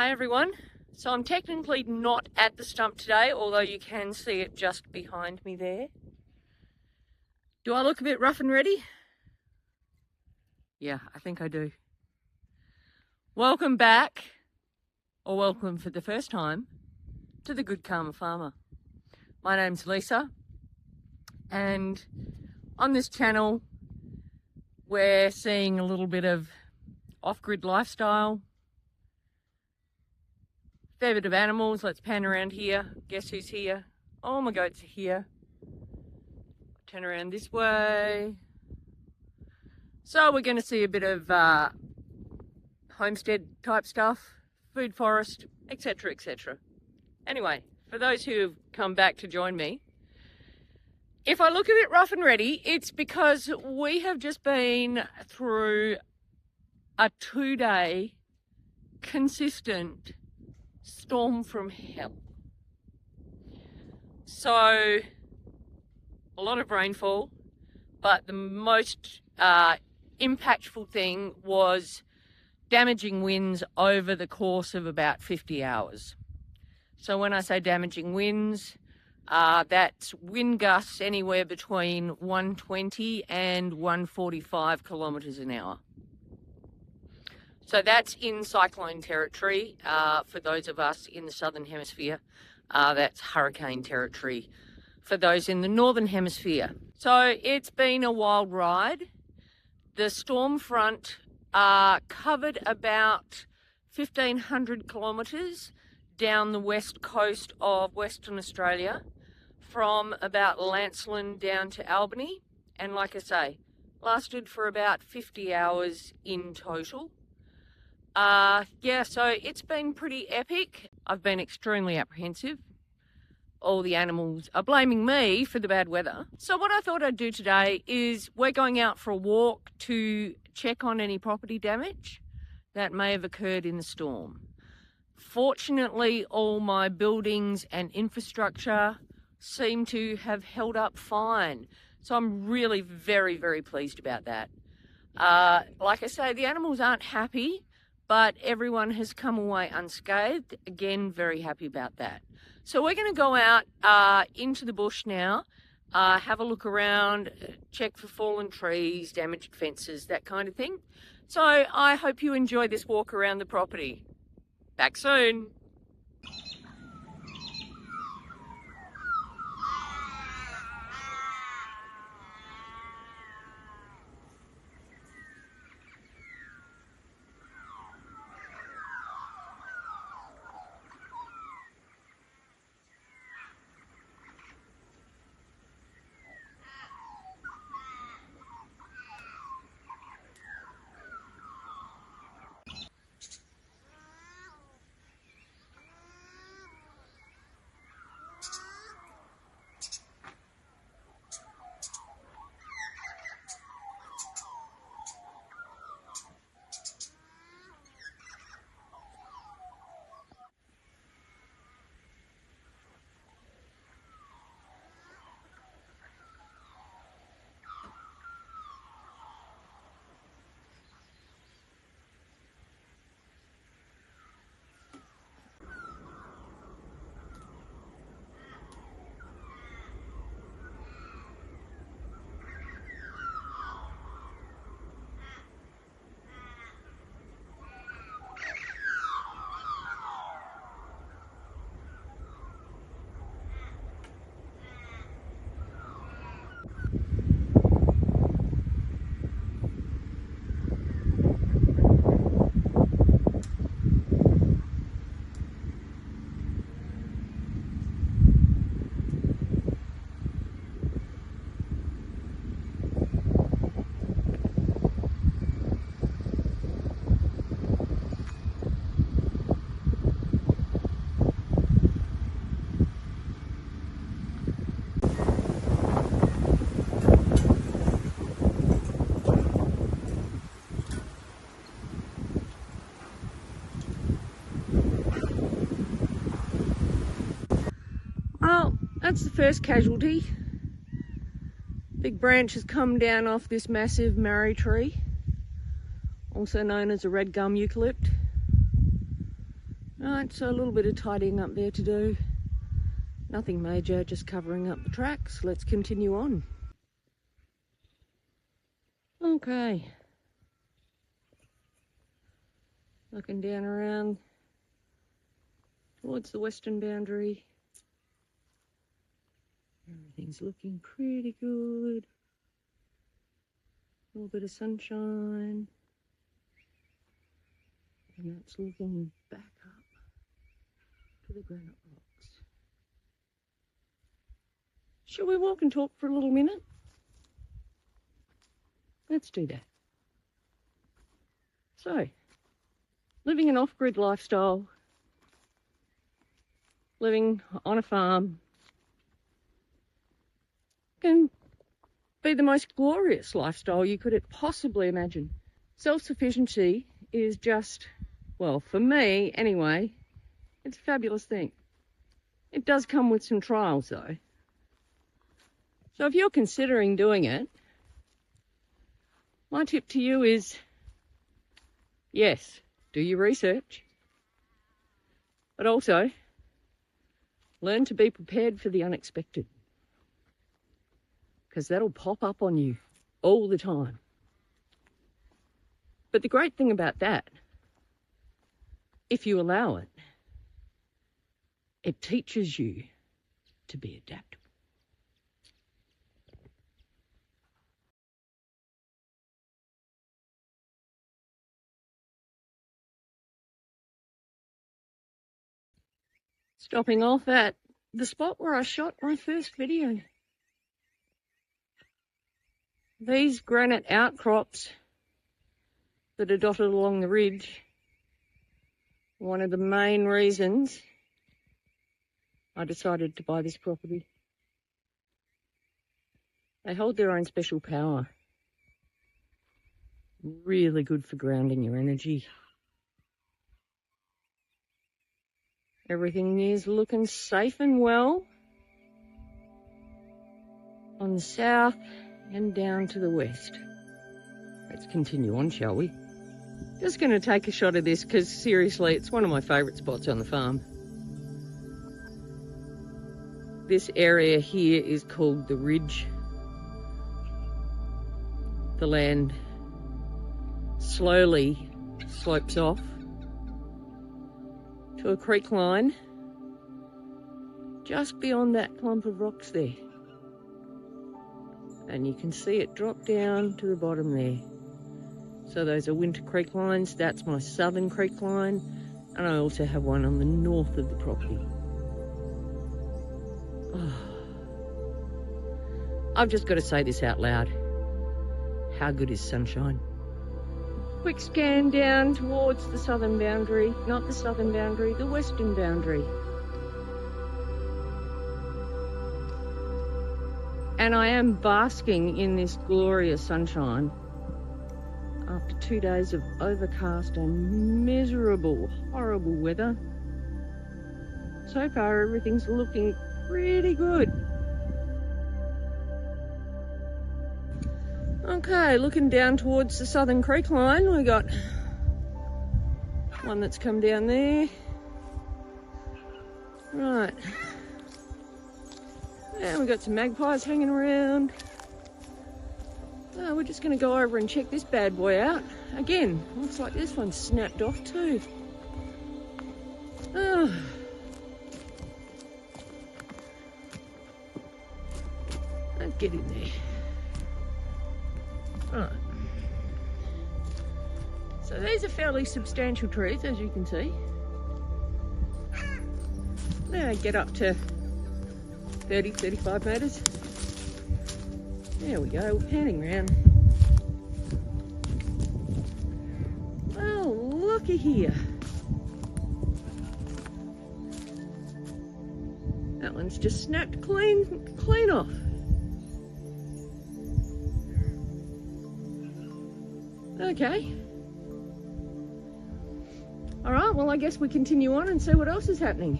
Hi everyone. So I'm technically not at the stump today, although you can see it just behind me there. Do I look a bit rough and ready? Yeah, I think I do. Welcome back, or welcome for the first time, to the Good Karma Farmer. My name's Lisa, and on this channel we're seeing a little bit of off-grid lifestyle, fair bit of animals. Let's pan around here. Guess who's here? Oh, my goats are here. Turn around this way. So we're going to see a bit of homestead type stuff, food forest, etc, etc. Anyway, for those who have come back to join me, if I look a bit rough and ready, it's because we have just been through a 2-day consistent storm from hell. So a lot of rainfall, but the most impactful thing was damaging winds over the course of about 50 hours. So when I say damaging winds, that's wind gusts anywhere between 120 and 145 kilometres an hour. So that's in cyclone territory. For those of us in the southern hemisphere, that's hurricane territory for those in the northern hemisphere. So it's been a wild ride. The storm front covered about 1,500 kilometres down the west coast of Western Australia, from about Lancelin down to Albany, and like I say, lasted for about 50 hours in total. Yeah, so it's been pretty epic. I've been extremely apprehensive. All the animals are blaming me for the bad weather. So what I thought I'd do today is we're going out for a walk to check on any property damage that may have occurred in the storm. Fortunately, all my buildings and infrastructure seem to have held up fine. So I'm really very, very pleased about that. Like I say, the animals aren't happy, but everyone has come away unscathed. Again, very happy about that. So we're going to go out into the bush now, have a look around, check for fallen trees, damaged fences, that kind of thing. So I hope you enjoy this walk around the property. Back soon. Well, that's the first casualty. Big branch has come down off this massive marri tree, also known as a red gum eucalypt. Right, so a little bit of tidying up there to do. Nothing major, just covering up the tracks. Let's continue on. Okay. Looking down around towards the western boundary. Everything's looking pretty good. A little bit of sunshine. And that's looking back up to the granite rocks. Shall we walk and talk for a little minute? Let's do that. So, living an off-grid lifestyle, living on a farm, can be the most glorious lifestyle you could possibly imagine. Self-sufficiency is just, well, for me anyway, it's a fabulous thing. It does come with some trials though. So if you're considering doing it, my tip to you is, yes, do your research, but also learn to be prepared for the unexpected, because that'll pop up on you all the time. But the great thing about that, if you allow it, it teaches you to be adaptable. Stopping off at the spot where I shot my first video. These granite outcrops that are dotted along the ridge, one of the main reasons I decided to buy this property. They hold their own special power. Really good for grounding your energy. Everything is looking safe and well on the south and down to the west. Let's continue on, shall we? Just going to take a shot of this because seriously, it's one of my favourite spots on the farm. This area here is called the Ridge. The land slowly slopes off to a creek line just beyond that clump of rocks there. And you can see it drop down to the bottom there. So those are winter creek lines. That's my southern creek line. And I also have one on the north of the property. Oh. I've just got to say this out loud. How good is sunshine? Quick scan down towards the southern boundary. Not the southern boundary, the western boundary. And I am basking in this glorious sunshine after 2 days of overcast and miserable, horrible weather. So far, everything's looking pretty good. Okay, looking down towards the southern creek line, we got one that's come down there. Right. And we got some magpies hanging around. We're just going to go over and check this bad boy out. Again, looks like this one's snapped off too. Oh. Let's get in there. Right. So these are fairly substantial trees, as you can see. They get up to 30, 35 metres. There we go, we're panning round. Oh, looky here. That one's just snapped clean off. Okay. All right, well, I guess we continue on and see what else is happening.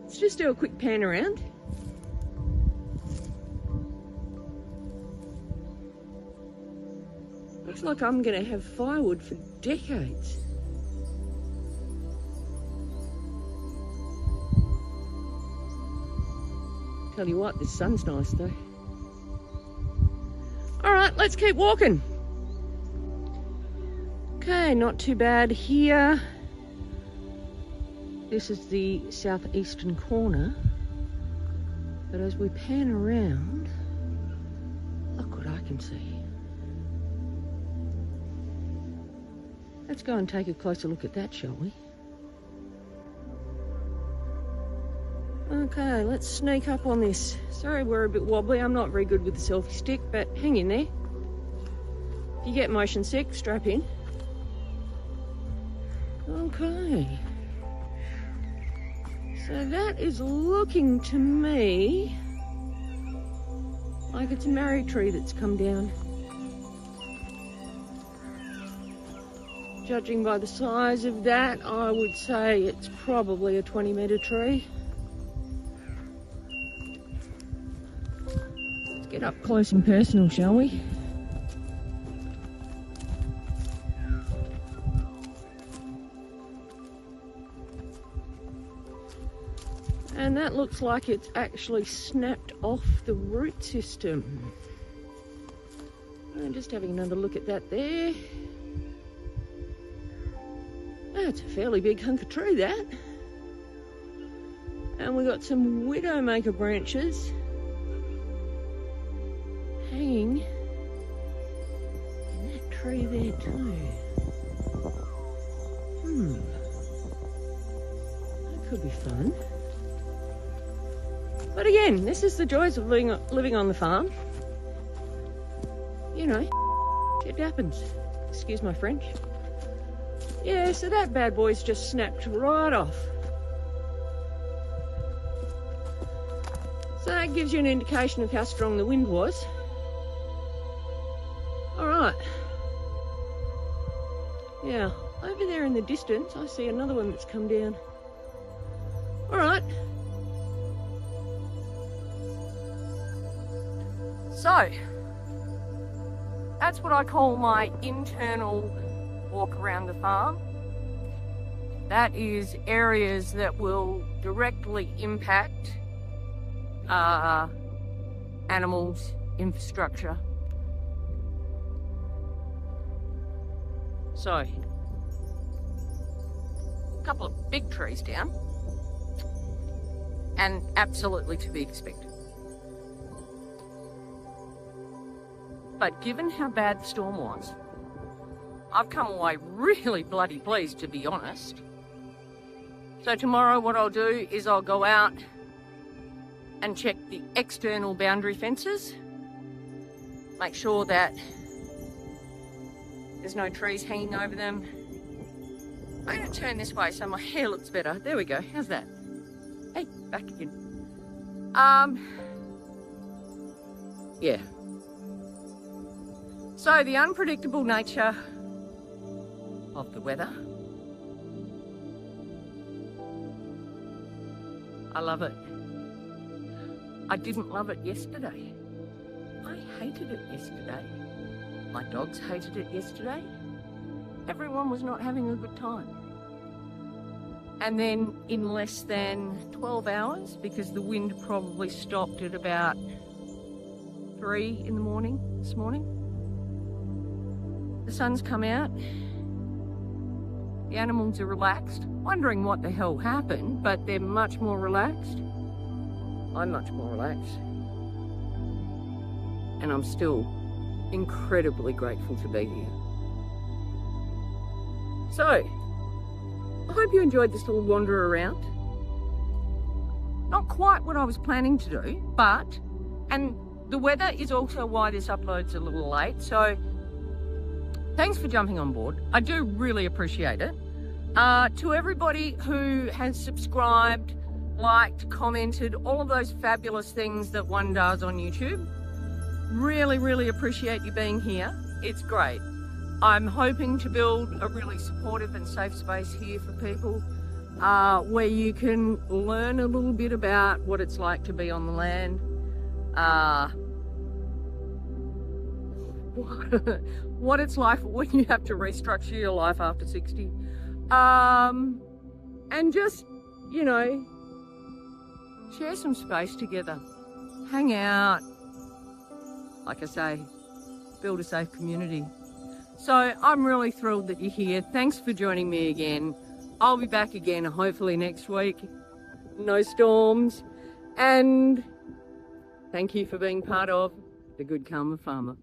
Let's just do a quick pan around. Looks like I'm going to have firewood for decades. Tell you what, this sun's nice though. All right, let's keep walking. Okay, not too bad here. This is the southeastern corner. But as we pan around, look what I can see. Let's go and take a closer look at that, shall we? Okay, let's sneak up on this. Sorry we're a bit wobbly. I'm not very good with the selfie stick, but hang in there. If you get motion sick, strap in. Okay. So that is looking to me like it's a marrow tree that's come down. Judging by the size of that, I would say it's probably a 20-metre tree. Let's get up close and personal, shall we? And that looks like it's actually snapped off the root system. I'm just having another look at that there. That's a fairly big hunk of tree, that. And we've got some widowmaker branches hanging in that tree there too. That could be fun. But again, this is the joys of living on the farm. You know, shit happens. Excuse my French. Yeah, so that bad boy's just snapped right off. So that gives you an indication of how strong the wind was. All right. Yeah, over there in the distance, I see another one that's come down. All right. So, that's what I call my internal walk around the farm. That is areas that will directly impact animals, infrastructure. So, a couple of big trees down, and absolutely to be expected. But given how bad the storm was, I've come away really bloody pleased, to be honest. So tomorrow what I'll do is I'll go out and check the external boundary fences, make sure that there's no trees hanging over them. I'm going to turn this way so my hair looks better. There we go. How's that? Hey, back again. Yeah. So the unpredictable nature of the weather. I love it. I didn't love it yesterday. I hated it yesterday. My dogs hated it yesterday. Everyone was not having a good time. And then in less than 12 hours, because the wind probably stopped at about 3 in the morning this morning, the sun's come out, the animals are relaxed, wondering what the hell happened, but they're much more relaxed. I'm much more relaxed. And I'm still incredibly grateful to be here. So, I hope you enjoyed this little wander around. Not quite what I was planning to do, but, and the weather is also why this upload's a little late, so thanks for jumping on board. I do really appreciate it. To everybody who has subscribed, liked, commented, all of those fabulous things that one does on YouTube, really, really appreciate you being here. It's great. I'm hoping to build a really supportive and safe space here for people where you can learn a little bit about what it's like to be on the land, what it's like when you have to restructure your life after 60, and just, you know, share some space together. hang out. Like I say, build a safe community. So I'm really thrilled that you're here. Thanks for joining me again. I'll be back again hopefully next week. No storms. And thank you for being part of the Good Karma Farmer.